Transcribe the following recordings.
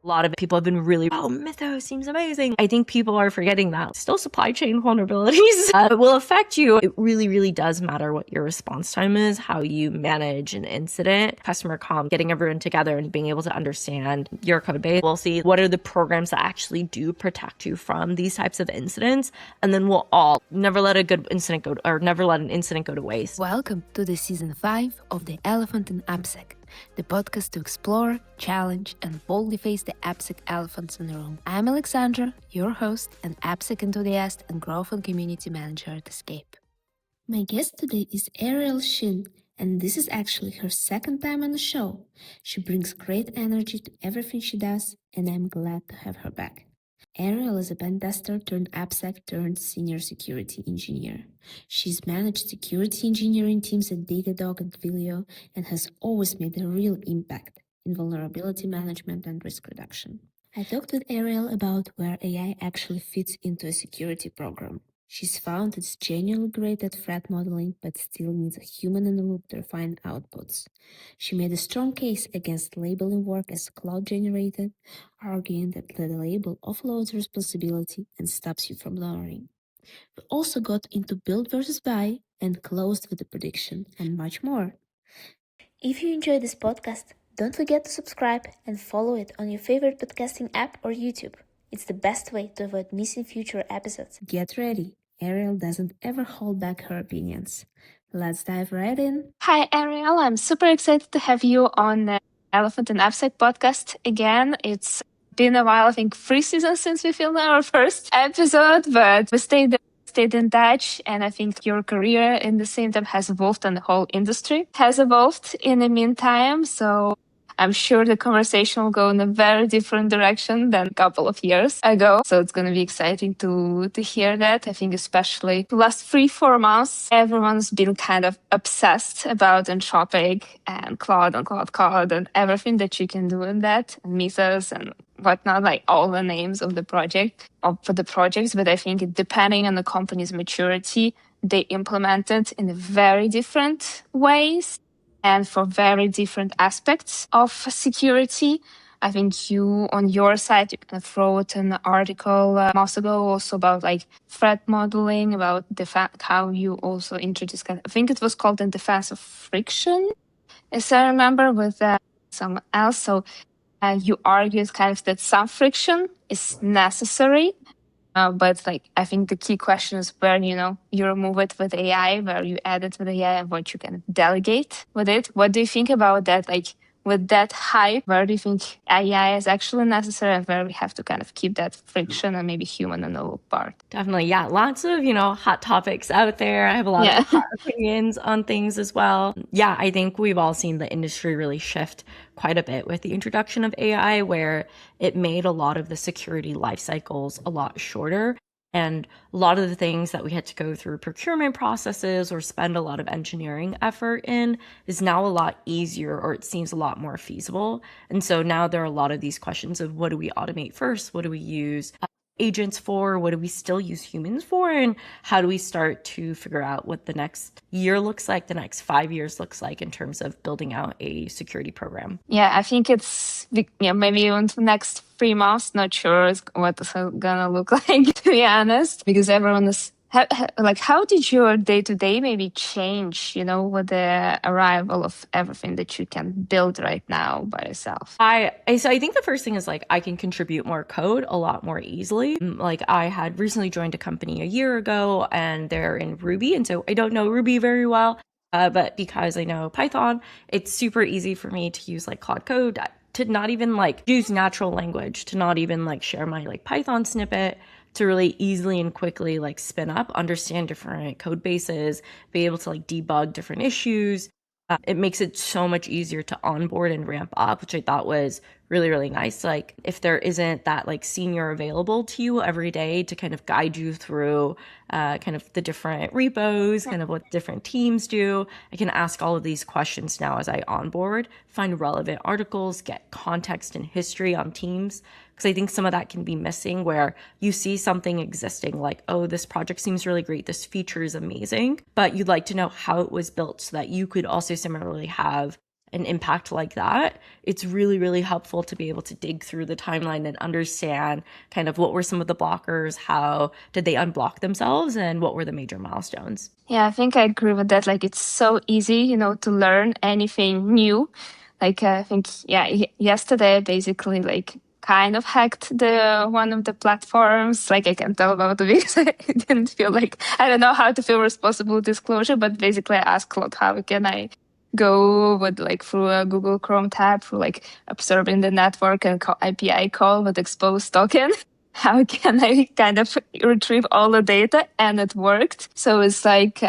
A lot of people have been really, oh, Mythos seems amazing. I think people are forgetting that still supply chain vulnerabilities will affect you. It really, really does matter what your response time is, how you manage an incident, customer comm, getting everyone together and being able to understand your code base. We'll see what are the programs that actually do protect you from these types of incidents. And then we'll all never let an incident go to waste. Welcome to the season 5 of The Elephant in AppSec, the podcast to explore, challenge, and boldly face the AppSec elephants in the room. I'm Alexandra, your host and AppSec enthusiast and growth and community manager at Escape. My guest today is Ariel Shin, and this is actually her second time on the show. She brings great energy to everything she does, and I'm glad to have her back. Ariel is a pentester turned AppSec turned senior security engineer. She's managed security engineering teams at Datadog and Twilio and has always made a real impact in vulnerability management and risk reduction. I talked with Ariel about where AI actually fits into a security program. She's found it's genuinely great at threat modeling, but still needs a human in the loop to refine outputs. She made a strong case against labeling work as Claude-generated, arguing that the label offloads responsibility and stops you from learning. We also got into build versus buy and closed with a prediction and much more. If you enjoyed this podcast, don't forget to subscribe and follow it on your favorite podcasting app or YouTube. It's the best way to avoid missing future episodes. Get ready. Ariel doesn't ever hold back her opinions. Let's dive right in. Hi, Ariel. I'm super excited to have you on the Elephant and AppSec podcast again. It's been a while, I think 3 seasons since we filmed our first episode, but we stayed in touch, and I think your career in the same time has evolved and the whole industry has evolved in the meantime. So I'm sure the conversation will go in a very different direction than a couple of years ago. So it's going to be exciting to hear that. I think especially the last 3-4 months, everyone's been kind of obsessed about Anthropic and Claude and everything that you can do in that, and Mythos and whatnot, like all the names of the project, for the projects. But I think depending on the company's maturity, they implement it in very different ways and for very different aspects of security. I think you, on your side, you kind of wrote an article months ago also about like threat modeling, about how you also introduced, I think it was called the defense of friction, as I remember, with someone else. So you argued kind of that some friction is necessary. But like, I think the key question is where, you remove it with AI, where you add it with AI, and what you can delegate with it. What do you think about that? Like, with that hype, where do you think AI is actually necessary, and where we have to kind of keep that friction and maybe human in the loop part? Definitely. Yeah. Lots of, hot topics out there. I have a lot of hot opinions on things as well. Yeah. I think we've all seen the industry really shift quite a bit with the introduction of AI, where it made a lot of the security life cycles a lot shorter. And a lot of the things that we had to go through procurement processes or spend a lot of engineering effort in is now a lot easier, or it seems a lot more feasible. And so now there are a lot of these questions of what do we automate first? What do we use agents for? What do we still use humans for? And how do we start to figure out what the next year looks like, the next 5 years looks like in terms of building out a security program? Yeah, I think it's maybe even the next 3 months. Not sure what it's gonna look like, to be honest, because everyone is how did your day-to-day maybe change, with the arrival of everything that you can build right now by yourself? So I think the first thing is like I can contribute more code a lot more easily. Like I had recently joined a company a year ago, and they're in Ruby, and so I don't know Ruby very well, but because I know Python, it's super easy for me to use like Claude Code, to not even like use natural language, to not even like share my like Python snippet, to really easily and quickly like spin up, understand different code bases, be able to like debug different issues. It makes it so much easier to onboard and ramp up, which I thought was really, really nice. Like if there isn't that like senior available to you every day to kind of guide you through kind of the different repos, kind of what different teams do, I can ask all of these questions now as I onboard, find relevant articles, get context and history on teams. Because I think some of that can be missing, where you see something existing like, oh, this project seems really great, this feature is amazing, but you'd like to know how it was built so that you could also similarly have an impact like that, it's really, really helpful to be able to dig through the timeline and understand kind of what were some of the blockers, how did they unblock themselves, and what were the major milestones. Yeah, I think I agree with that. Like, it's so easy, to learn anything new. Like, I think, yesterday I basically like kind of hacked the one of the platforms. Like, I can tell about it because I didn't feel like, I don't know how to feel responsible disclosure, but basically I asked Claude, how can I go with like through a Google Chrome tab, through like observing the network and API call with exposed token. How can I kind of retrieve all the data? And it worked. So it's like,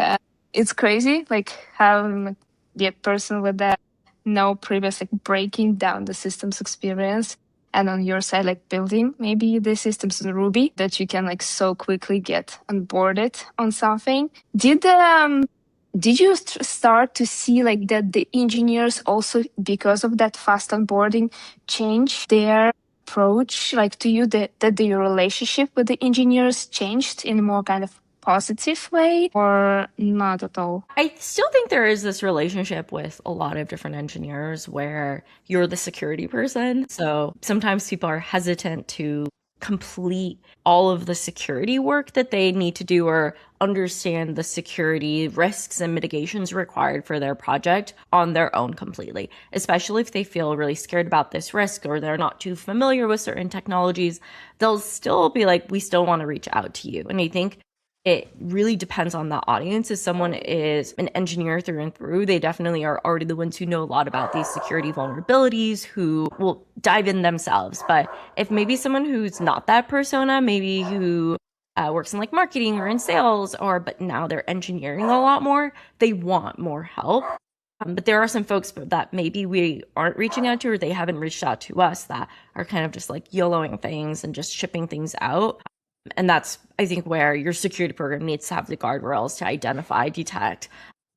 it's crazy, like how the person with that no previous like breaking down the systems experience. And on your side, like building maybe the systems in Ruby that you can like so quickly get onboarded on something. Did you start to see like that the engineers also, because of that fast onboarding, change their approach, like to you, that your relationship with the engineers changed in a more kind of positive way, or not at all? I still think there is this relationship with a lot of different engineers where you're the security person. So sometimes people are hesitant to complete all of the security work that they need to do or understand the security risks and mitigations required for their project on their own completely, especially if they feel really scared about this risk or they're not too familiar with certain technologies. They'll still be like, we still want to reach out to you. And I think it really depends on the audience. If someone is an engineer through and through, they definitely are already the ones who know a lot about these security vulnerabilities, who will dive in themselves. But if maybe someone who's not that persona, maybe who works in like marketing or in sales, but now they're engineering a lot more, they want more help. But there are some folks that maybe we aren't reaching out to, or they haven't reached out to us, that are kind of just like YOLOing things and just shipping things out. And that's, I think, where your security program needs to have the guardrails to identify, detect,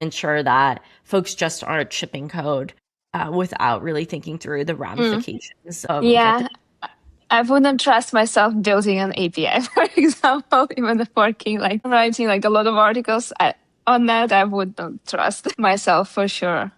ensure that folks just aren't shipping code without really thinking through the ramifications of it. I wouldn't trust myself building an API, for example, even if working, like writing like a lot of articles on that, I wouldn't trust myself for sure.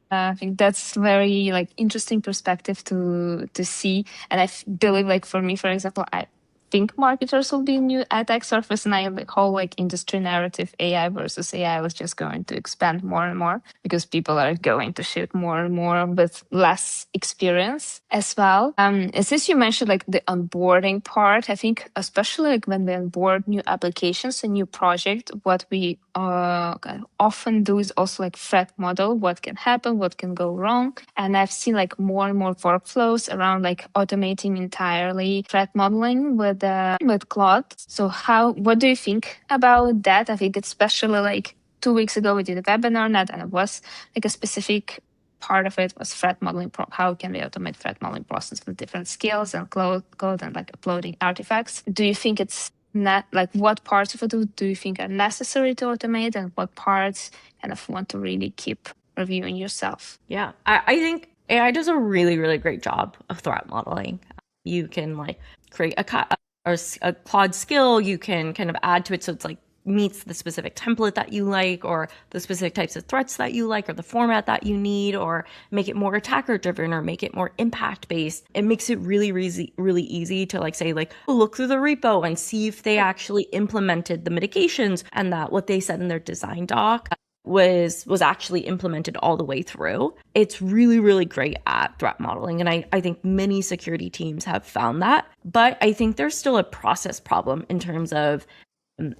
I think that's very like interesting perspective to see. And I believe like for me, for example, I think marketers will be new attack surface, and I like whole like industry narrative AI versus AI was just going to expand more and more because people are going to shoot more and more with less experience as well. Since you mentioned like the onboarding part, I think especially like when we onboard new applications, a new project, what we kind of often do is also like threat model what can happen, what can go wrong. And I've seen like more and more workflows around like automating entirely threat modeling with Claude. So what do you think about that? I think especially like 2 weeks ago we did a webinar on that, and it was like a specific part of it was threat modeling. How can we automate threat modeling process with different skills and code and like uploading artifacts? Do you think it's not like what parts of it do you think are necessary to automate, and what parts kind of want to really keep reviewing yourself? Yeah, I think AI does a really, really great job of threat modeling. You can like create a Claude skill, you can kind of add to it so it's like meets the specific template that you like, or the specific types of threats that you like, or the format that you need, or make it more attacker driven, or make it more impact based. It makes it really, really, really easy to like say like, look through the repo and see if they actually implemented the mitigations and that what they said in their design doc was actually implemented all the way through. It's really, really great at threat modeling. And I think many security teams have found that. But I think there's still a process problem in terms of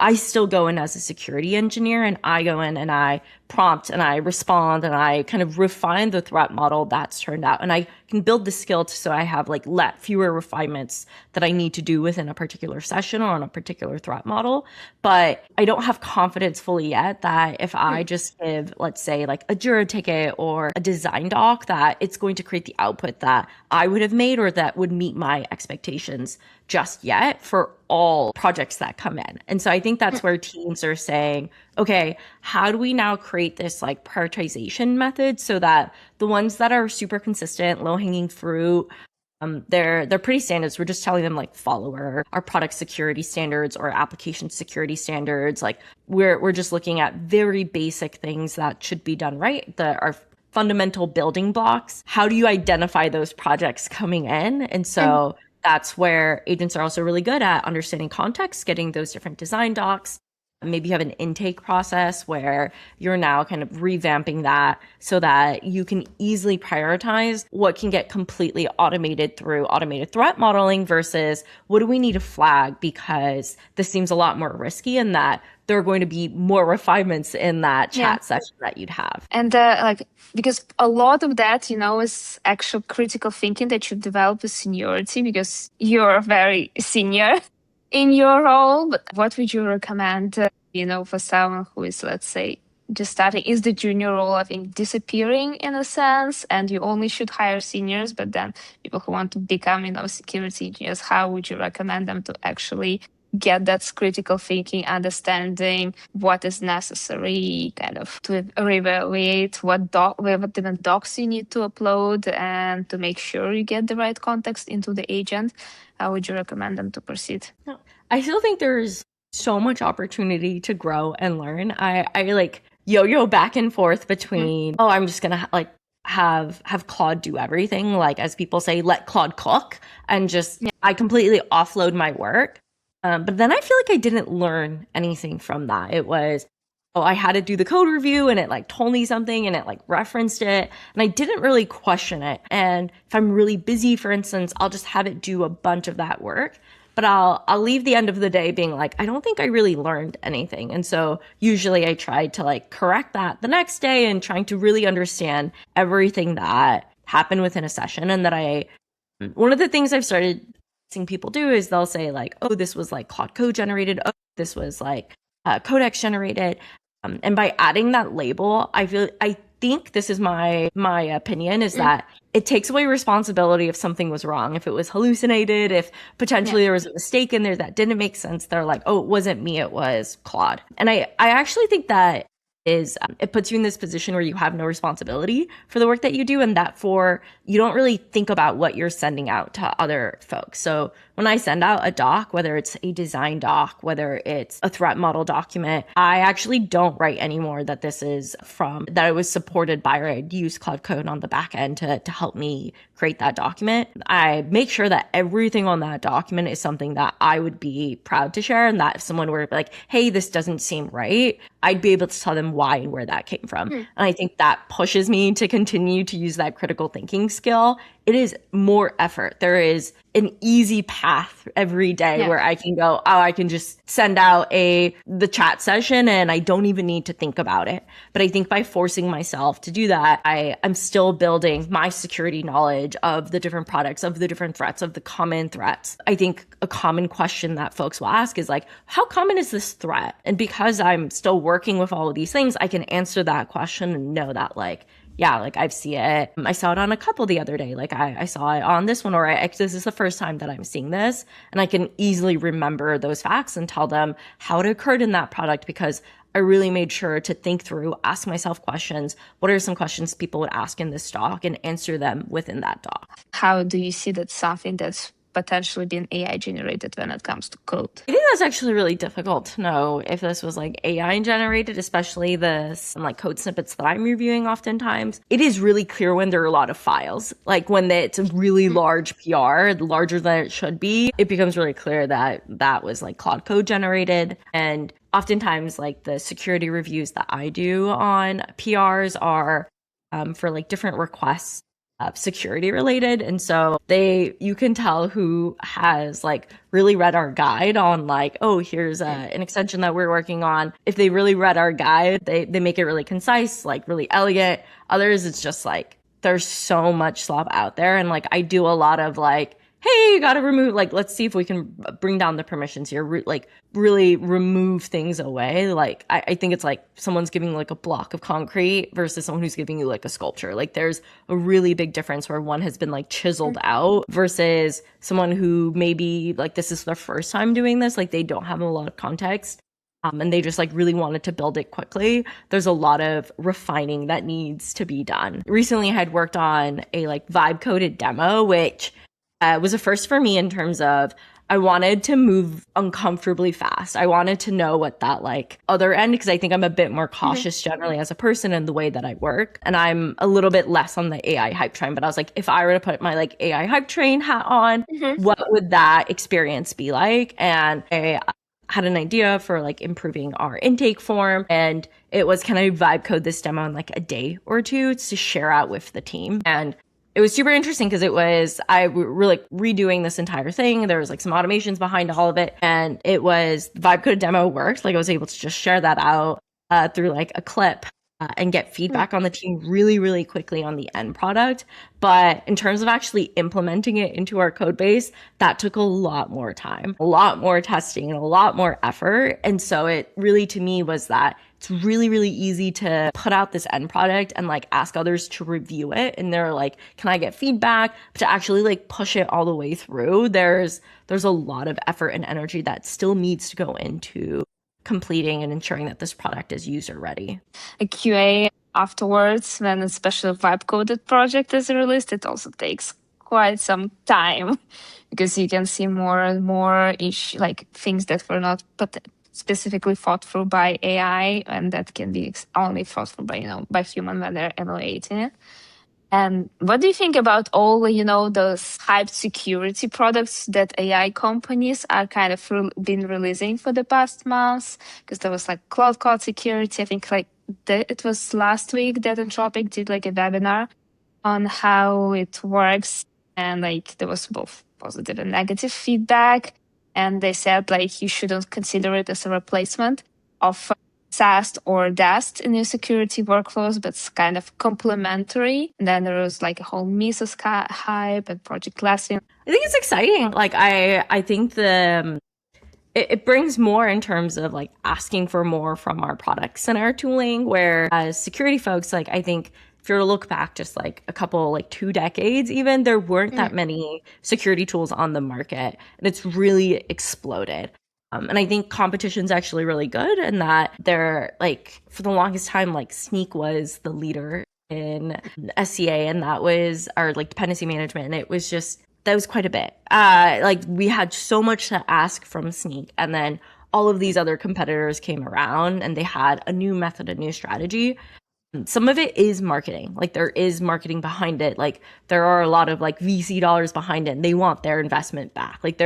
I still go in as a security engineer, and I go in and I prompt and I respond and I kind of refine the threat model that's turned out. And I can build the skill so I have like fewer refinements that I need to do within a particular session or on a particular threat model. But I don't have confidence fully yet that if I just give, let's say, like a Jira ticket or a design doc, that it's going to create the output that I would have made or that would meet my expectations just yet for all projects that come in. And so I think that's where teams are saying, okay, how do we now create this like prioritization method so that the ones that are super consistent, low hanging fruit, they're pretty standards. We're just telling them like follow our product security standards or application security standards. Like we're just looking at very basic things that should be done right, that are fundamental building blocks. How do you identify those projects coming in? And so that's where agents are also really good at understanding context, getting those different design docs. Maybe you have an intake process where you're now kind of revamping that so that you can easily prioritize what can get completely automated through automated threat modeling versus what do we need to flag because this seems a lot more risky and that there are going to be more refinements in that chat session that you'd have. And because a lot of that, is actual critical thinking that you develop with seniority because you're very senior in your role. But what would you recommend, for someone who is, let's say, just starting? Is the junior role, I think, disappearing in a sense, and you only should hire seniors, but then people who want to become, security engineers, how would you recommend them to actually get that critical thinking, understanding what is necessary, kind of to evaluate what different docs you need to upload and to make sure you get the right context into the agent? How would you recommend them to proceed? I still think there's so much opportunity to grow and learn. I like yo-yo back and forth between, I'm just going to have Claude do everything. Like, as people say, let Claude cook, and just, I completely offload my work. But then I feel like I didn't learn anything from that. It was, I had to do the code review and it told me something and it referenced it and I didn't really question it. And if I'm really busy, for instance, I'll just have it do a bunch of that work. But I'll leave the end of the day being I don't think I really learned anything. And so usually I try to correct that the next day and trying to really understand everything that happened within a session. And that one of the things I've started seeing people do is they'll say this was Claude code generated. Oh, this was codex generated. And by adding that label, I think this is my opinion is that it takes away responsibility if something was wrong, if it was hallucinated, if potentially there was a mistake in there that didn't make sense. They're it wasn't me, it was Claude. And I actually think that it puts you in this position where you have no responsibility for the work that you do, and that you don't really think about what you're sending out to other folks. So when I send out a doc, whether it's a design doc, whether it's a threat model document, I actually don't write anymore that this is that it was supported by, or I'd use Cloud Code on the back end to help me create that document. I make sure that everything on that document is something that I would be proud to share, and that if someone were hey, this doesn't seem right, I'd be able to tell them why and where that came from. And I think that pushes me to continue to use that critical thinking skill. It is more effort. There is an easy path every day where I can go, I can just send out the chat session and I don't even need to think about it. But I think by forcing myself to do that, I'm still building my security knowledge of the different products, of the different threats, of the common threats. I think a common question that folks will ask is how common is this threat? And because I'm still working with all of these things, I can answer that question and know that I see it. I saw it on a couple the other day. I saw it on this one, or this is the first time that I'm seeing this. And I can easily remember those facts and tell them how it occurred in that product because I really made sure to think through, ask myself questions. What are some questions people would ask in this doc and answer them within that doc? How do you see that something that's potentially being AI generated when it comes to code? I think that's actually really difficult to know if this was AI generated, especially some code snippets that I'm reviewing oftentimes. It is really clear when there are a lot of files. When it's a really large PR, larger than it should be, it becomes really clear that that was Claude code generated. And oftentimes the security reviews that I do on PRs are for different requests. Security related. And so you can tell who has really read our guide on here's an extension that we're working on. If they really read our guide, they make it really concise, really elegant. Others, it's just there's so much slop out there. And I do a lot of hey, you gotta remove, let's see if we can bring down the permissions here, really remove things away. I think it's someone's giving a block of concrete versus someone who's giving you a sculpture. There's a really big difference where one has been chiseled out versus someone who maybe this is their first time doing this, they don't have a lot of context. And they just really wanted to build it quickly. There's a lot of refining that needs to be done. Recently I had worked on a vibe coded demo, which was a first for me in terms of I wanted to move uncomfortably fast. I wanted to know what that like other end, because I think I'm a bit more cautious generally as a person in the way that I work. And I'm a little bit less on the AI hype train. But I was like, if I were to put my like AI hype train hat on, what would that experience be like? And I had an idea for like improving our intake form, and it was, can I vibe code this demo in like a day or two to share out with the team? And it was super interesting because we were like redoing this entire thing. There was like some automations behind all of it, and it was the vibe code demo worked. Like I was able to just share that out through like a clip and get feedback on the team really, really quickly on the end product. But in terms of actually implementing it into our code base, that took a lot more time, a lot more testing, and a lot more effort. And so it really, to me, was that it's really, really easy to put out this end product and like ask others to review it. And they're like, can I get feedback? But to actually like push it all the way through, there's a lot of effort and energy that still needs to go into completing and ensuring that this product is user ready. A QA afterwards, when a special vibe coded project is released, it also takes quite some time because you can see more and more like things that were not specifically thought through by AI, and that can be only thought through by human when they're evaluating it. And what do you think about all, those hyped security products that AI companies are kind of been releasing for the past months? Because there was like Cloud security. I think like it was last week that Anthropic did like a webinar on how it works. And like there was both positive and negative feedback. And they said like you shouldn't consider it as a replacement of SAST or DAST in your security workflows, but it's kind of complementary. And then there was like a whole Mesos hype and Project Glasswing. I think it's exciting. Like I think it brings more in terms of like asking for more from our products and our tooling, where as security folks, like I think if you were to look back just like a couple, like 2 decades even, there weren't that many security tools on the market, and it's really exploded. And I think competition's actually really good, and that they're like, for the longest time, like Sneak was the leader in SCA, and that was our like dependency management. And it was just, that was quite a bit. Like we had so much to ask from Sneak, and then all of these other competitors came around and they had a new method, a new strategy. Some of it is marketing. Like there is marketing behind it. Like there are a lot of like VC dollars behind it, and they want their investment back. Like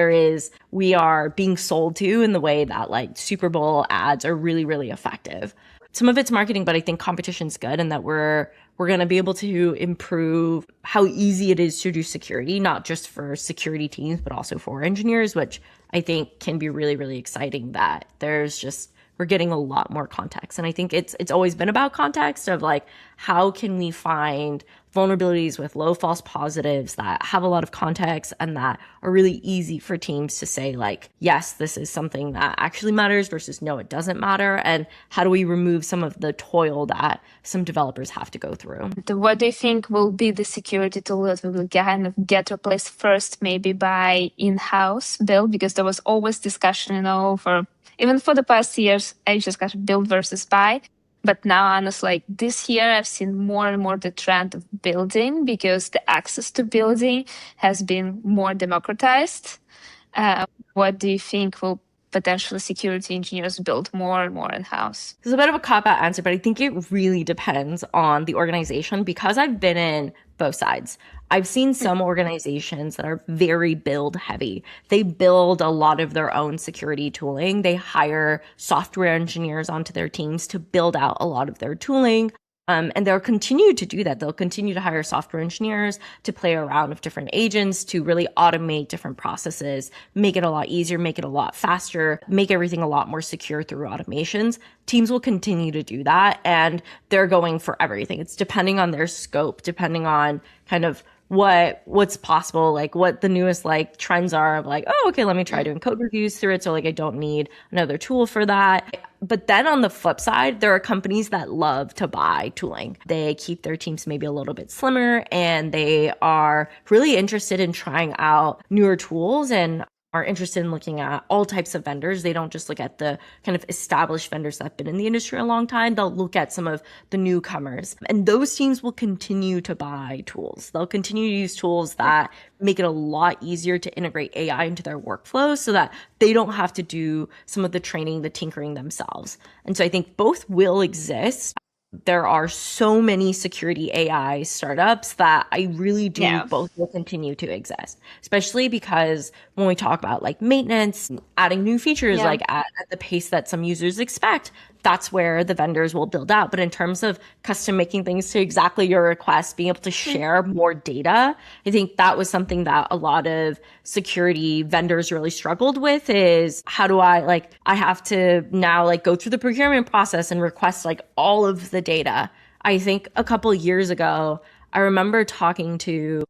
we are being sold to in the way that like Super Bowl ads are really, really effective. Some of it's marketing, but I think competition's good, and that we're going to be able to improve how easy it is to do security, not just for security teams, but also for engineers, which I think can be really, really exciting, that we're getting a lot more context. And I think it's always been about context of like, how can we find vulnerabilities with low false positives that have a lot of context and that are really easy for teams to say like, yes, this is something that actually matters versus no, it doesn't matter. And how do we remove some of the toil that some developers have to go through? What do you think will be the security tool that will kind of get replaced first, maybe by in-house build? Because there was always discussion, even for the past years, I just got build versus buy. But now, honestly, like this year, I've seen more and more the trend of building, because the access to building has been more democratized. What do you think will potentially security engineers build more and more in-house? It's a bit of a cop-out answer, but I think it really depends on the organization, because I've been in both sides. I've seen some organizations that are very build heavy. They build a lot of their own security tooling. They hire software engineers onto their teams to build out a lot of their tooling. And they'll continue to do that. They'll continue to hire software engineers to play around with different agents, to really automate different processes, make it a lot easier, make it a lot faster, make everything a lot more secure through automations. Teams will continue to do that, and they're going for everything. It's depending on their scope, depending on kind of what's possible, like what the newest like trends are of like, oh, okay, let me try doing code reviews through it. So like I don't need another tool for that. But then on the flip side, there are companies that love to buy tooling. They keep their teams maybe a little bit slimmer, and they are really interested in trying out newer tools. And are interested in looking at all types of vendors. They don't just look at the kind of established vendors that have been in the industry a long time. They'll look at some of the newcomers. And those teams will continue to buy tools. They'll continue to use tools that make it a lot easier to integrate AI into their workflows so that they don't have to do some of the training, the tinkering themselves. And so I think both will exist. There are so many security AI startups that I really do both will continue to exist, especially because when we talk about like maintenance, adding new features like at the pace that some users expect, that's where the vendors will build out. But in terms of custom making things to exactly your request, being able to share more data, I think that was something that a lot of security vendors really struggled with is how do I have to now like go through the procurement process and request like all of the data. I think a couple of years ago, I remember talking to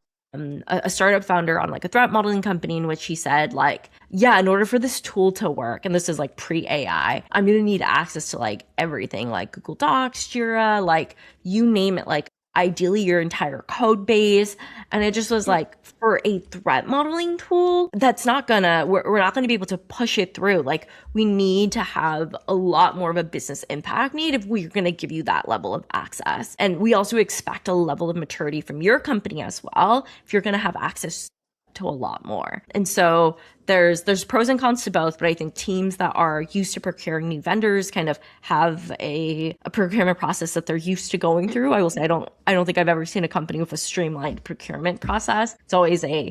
a startup founder on like a threat modeling company in which he said like, yeah, in order for this tool to work, and this is like pre-AI, I'm going to need access to like everything, like Google Docs, Jira, like you name it, like ideally your entire code base. And it just was like, for a threat modeling tool, that's not gonna, we're not gonna be able to push it through. Like we need to have a lot more of a business impact need if we're gonna give you that level of access. And we also expect a level of maturity from your company as well if you're gonna have access to a lot more. And so there's pros and cons to both, but I think teams that are used to procuring new vendors kind of have a procurement process that they're used to going through. I will say I don't think I've ever seen a company with a streamlined procurement process. It's always yeah.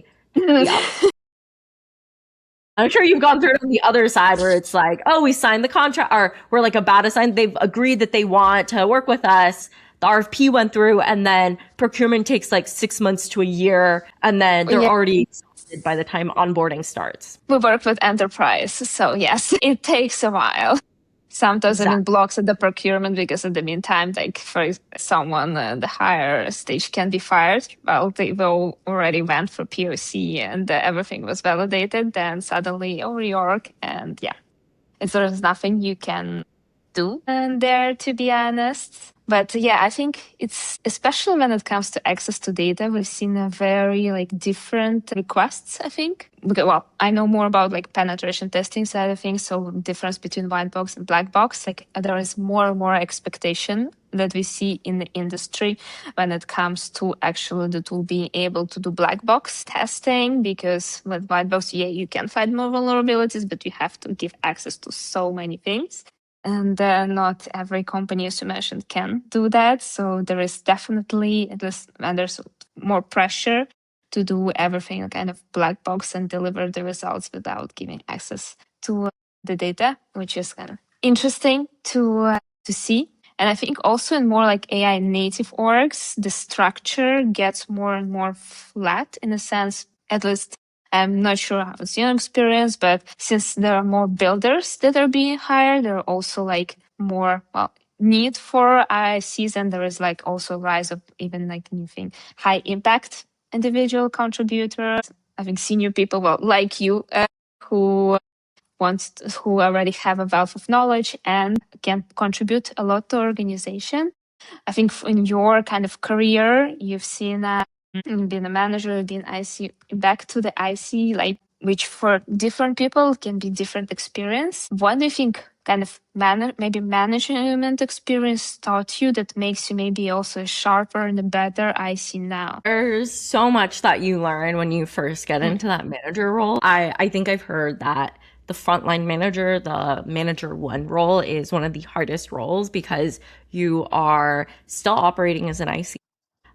I'm sure you've gone through it on the other side where it's like, oh, we signed the contract, or we're like about to sign, they've agreed that they want to work with us. The RFP went through and then procurement takes like 6 months to a year and then they're already exhausted by the time onboarding starts. We work with enterprise, so yes, it takes a while. Sometimes it blocks at the procurement because in the meantime, like for someone, the higher stage can be fired. Well, they already went for POC and everything was validated. Then suddenly reorg and there's nothing you can do there, to be honest. But I think it's, especially when it comes to access to data, we've seen a very different requests, I think. Well, I know more about penetration testing side of things. So difference between white box and black box, there is more and more expectation that we see in the industry when it comes to actually the tool being able to do black box testing, because with white box, you can find more vulnerabilities, but you have to give access to so many things. And not every company, as you mentioned, can do that. So there is definitely, and there's more pressure to do everything kind of black box and deliver the results without giving access to the data, which is kind of interesting to see. And I think also in more AI native orgs, the structure gets more and more flat in a sense, at least. I'm not sure how it's your experience, but since there are more builders that are being hired, there are also more need for IICs, and there is also rise of even new thing, high impact individual contributors. I think senior people, like you, who already have a wealth of knowledge and can contribute a lot to organization. I think in your kind of career, you've seen being a manager, being IC, back to the IC, which for different people can be different experience. What do you think kind of maybe management experience taught you that makes you maybe also a sharper and a better IC now? There's so much that you learn when you first get into that manager role. I think I've heard that the frontline manager, the manager one role, is one of the hardest roles because you are still operating as an IC.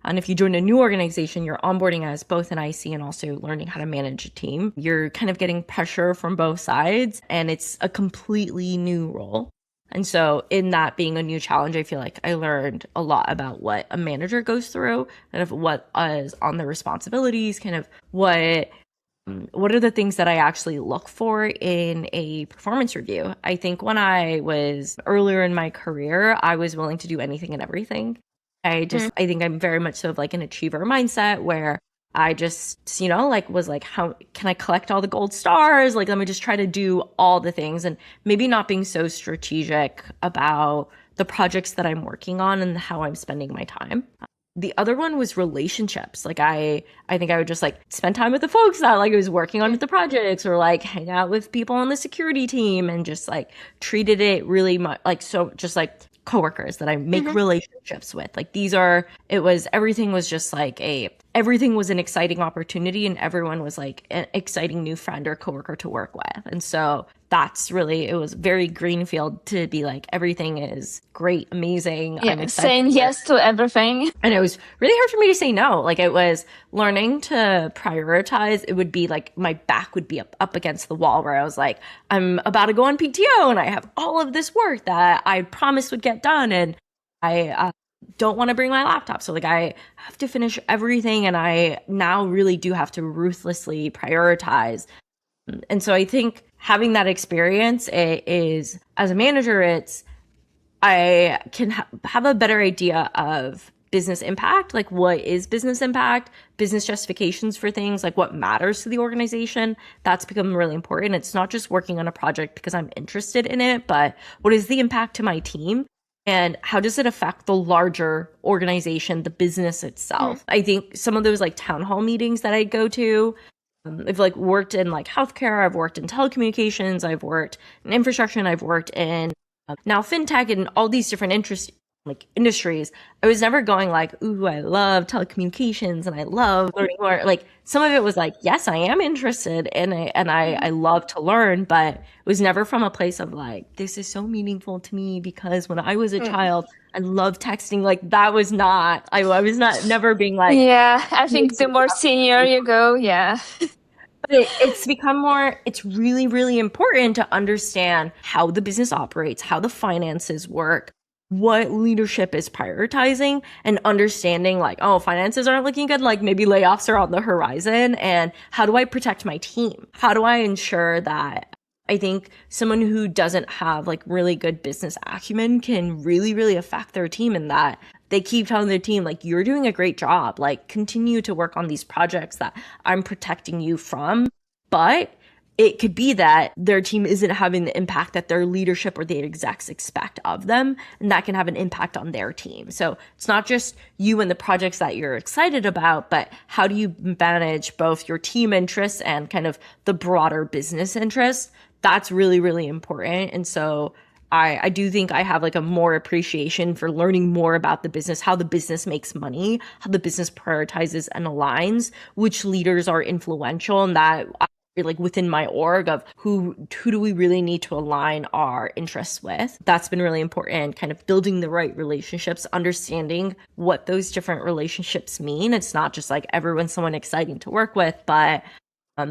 And if you join a new organization, you're onboarding as both an IC and also learning how to manage a team. You're kind of getting pressure from both sides, and it's a completely new role. And so in that being a new challenge, I feel like I learned a lot about what a manager goes through, kind of what is on their responsibilities, kind of what are the things that I actually look for in a performance review. I think when I was earlier in my career, I was willing to do anything and everything. I think I'm very much so of an achiever mindset where I just, was how can I collect all the gold stars? Let me just try to do all the things, and maybe not being so strategic about the projects that I'm working on and how I'm spending my time. The other one was relationships. Like I think I would just like spend time with the folks that like I was working on the projects, or like hang out with people on the security team, and just like treated it really much like, so just like coworkers that I make relationships with. Like everything was just like everything was an exciting opportunity, and everyone was like an exciting new friend or coworker to work with. And so it was very greenfield to be like, everything is great, amazing. Yeah, I'm excited. saying yes to everything. And it was really hard for me to say no. Like, it was learning to prioritize. It would be like my back would be up against the wall, where I was like, I'm about to go on PTO and I have all of this work that I promised would get done. And I don't want to bring my laptop. So like, I have to finish everything. And I now really do have to ruthlessly prioritize. And so I think having that experience is, as a manager, I can have a better idea of business impact. Like, what is business impact, business justifications for things, like what matters to the organization. That's become really important. It's not just working on a project because I'm interested in it, but what is the impact to my team? And how does it affect the larger organization, the business itself? I think some of those like town hall meetings that I go to, I've like worked in like healthcare, I've worked in telecommunications, I've worked in infrastructure, and I've worked in now fintech and all these different industries. I was never going like, ooh, I love telecommunications and I love learning more. Like, some of it was like, yes, I am interested in it and I love to learn, but it was never from a place of like, this is so meaningful to me because when I was a child, I loved texting. Like, that was not, I was not never being like, yeah, I think the more senior you go, yeah. But it's become more, it's really, really important to understand how the business operates, how the finances work, what leadership is prioritizing, and understanding like, oh, finances aren't looking good, like maybe layoffs are on the horizon, and how do I protect my team? How do I ensure that I think someone who doesn't have like really good business acumen can really, really affect their team, in that they keep telling their team, like, you're doing a great job, like continue to work on these projects that I'm protecting you from. But it could be that their team isn't having the impact that their leadership or the execs expect of them, and that can have an impact on their team. So it's not just you and the projects that you're excited about, but how do you manage both your team interests and kind of the broader business interests? That's really, really important. And so I do think I have like a more appreciation for learning more about the business, how the business makes money, how the business prioritizes and aligns, which leaders are influential, and that like within my org of who do we really need to align our interests with. That's been really important, kind of building the right relationships, understanding what those different relationships mean. It's not just like everyone's someone exciting to work with, but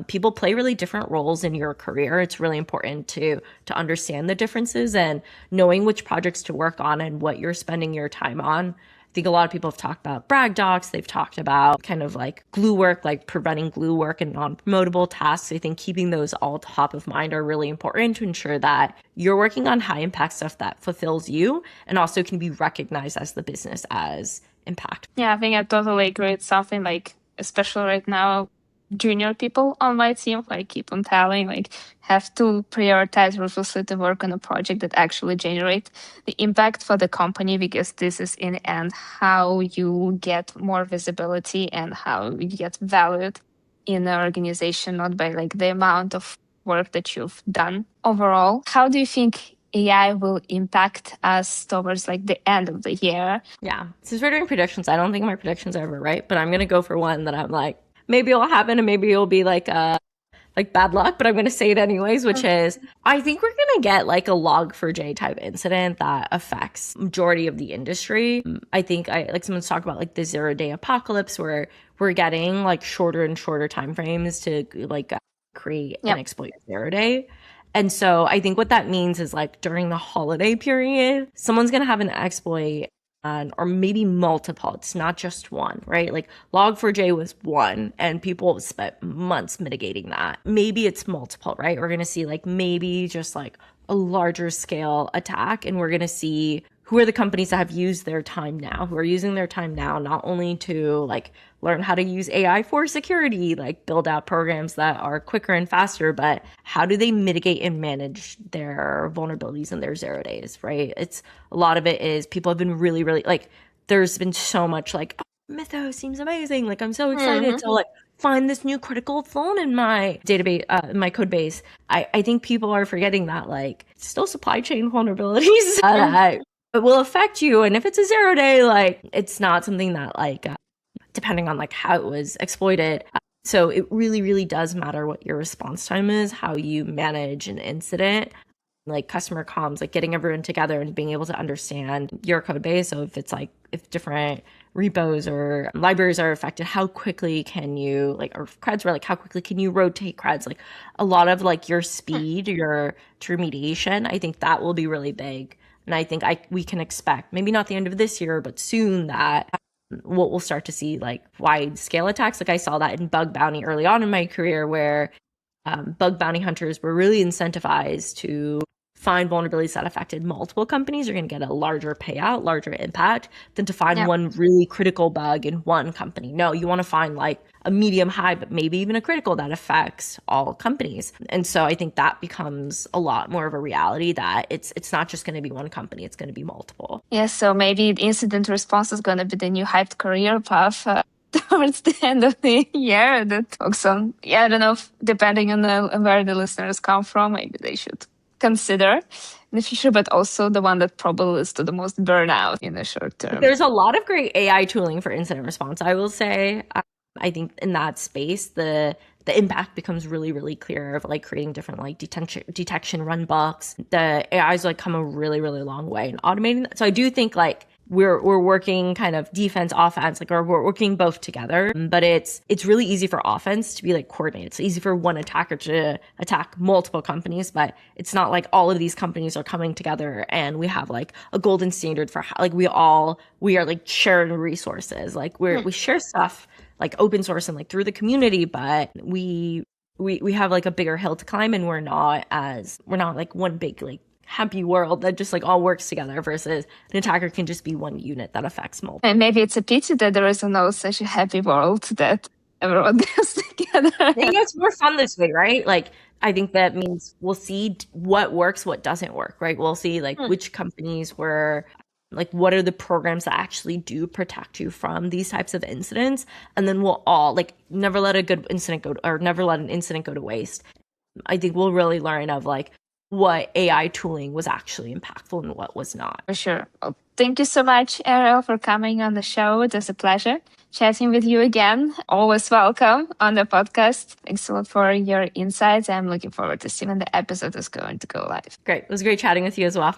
people play really different roles in your career. It's really important to understand the differences and knowing which projects to work on and what you're spending your time on. I think a lot of people have talked about brag docs. They've talked about kind of like glue work, like preventing glue work and non-promotable tasks. I think keeping those all top of mind are really important to ensure that you're working on high impact stuff that fulfills you and also can be recognized as the business as impact. Yeah, I think I totally agree. It's something like, especially right now, junior people on my team like keep on telling, like, have to prioritize ruthlessly to work on a project that actually generate the impact for the company, because this is in the end how you get more visibility and how you get valued in the organization, not by like the amount of work that you've done overall. How do you think AI will impact us towards like the end of the year? Yeah, since we're doing predictions, I don't think my predictions are ever right, but I'm gonna go for one that I'm like, maybe it'll happen and maybe it'll be like bad luck, but I'm going to say it anyways, which is I think we're going to get like a log4j type incident that affects majority of the industry. I think like someone's talked about like the 0-day apocalypse, where we're getting like shorter and shorter timeframes to like create and exploit 0-day. And so I think what that means is like during the holiday period, someone's going to have an exploit, or maybe multiple. It's not just one, right? Like log4j was one and people spent months mitigating that. Maybe it's multiple, right? We're going to see like maybe just like a larger scale attack, and we're going to see who are the companies that have used their time now, who are using their time now, not only to like learn how to use AI for security, like build out programs that are quicker and faster, but how do they mitigate and manage their vulnerabilities in their 0-days, right? It's a lot of it is people have been really, really like, there's been so much like Mythos seems amazing. Like, I'm so excited to like find this new critical phone in my database, my code base. I think people are forgetting that like still supply chain vulnerabilities that it will affect you. And if it's a 0-day, like it's not something that like, depending on like how it was exploited. So it really, really does matter what your response time is, how you manage an incident, like customer comms, like getting everyone together and being able to understand your code base. So if it's like, if different repos or libraries are affected, how quickly can you like, or creds were like, how quickly can you rotate creds? Like a lot of like your speed, your to remediation, I think that will be really big. And I think we can expect, maybe not the end of this year, but soon, that we'll start to see like wide scale attacks. Like I saw that in bug bounty early on in my career, where bug bounty hunters were really incentivized to find vulnerabilities that affected multiple companies. You're going to get a larger payout, larger impact than to find one really critical bug in one company. No, you want to find like a medium high, but maybe even a critical that affects all companies. And so I think that becomes a lot more of a reality, that it's not just going to be one company, it's going to be multiple. Yes, so maybe incident response is going to be the new hyped career path towards the end of the year. That talks on, I don't know, depending on where the listeners come from, maybe they should consider in the future, but also the one that probably is to the most burnout in the short term. There's a lot of great AI tooling for incident response, I will say. I think in that space, the impact becomes really, really clear of like creating different like detection run books. The AI's like come a really, really long way in automating that. So I do think like we're working kind of defense, offense, like, or we're working both together. But it's really easy for offense to be like coordinated. It's easy for one attacker to attack multiple companies, but it's not like all of these companies are coming together and we have like a golden standard for how, like we are like sharing resources. Like we share stuff like open source and like through the community, but we have like a bigger hill to climb, and we're not like one big like happy world that just like all works together, versus an attacker can just be one unit that affects multiple. And maybe it's a pity that there is no such a happy world that everyone goes together. I think it's more fun this way, right? Like I think that means we'll see what works, what doesn't work, right? We'll see like which companies were like, what are the programs that actually do protect you from these types of incidents? And then we'll all like never let an incident go to waste. I think we'll really learn of like what AI tooling was actually impactful and what was not. For sure. Well, thank you so much, Ariel, for coming on the show. It was a pleasure chatting with you again. Always welcome on the podcast. Thanks a lot for your insights. I'm looking forward to seeing when the episode is going to go live. Great. It was great chatting with you as well.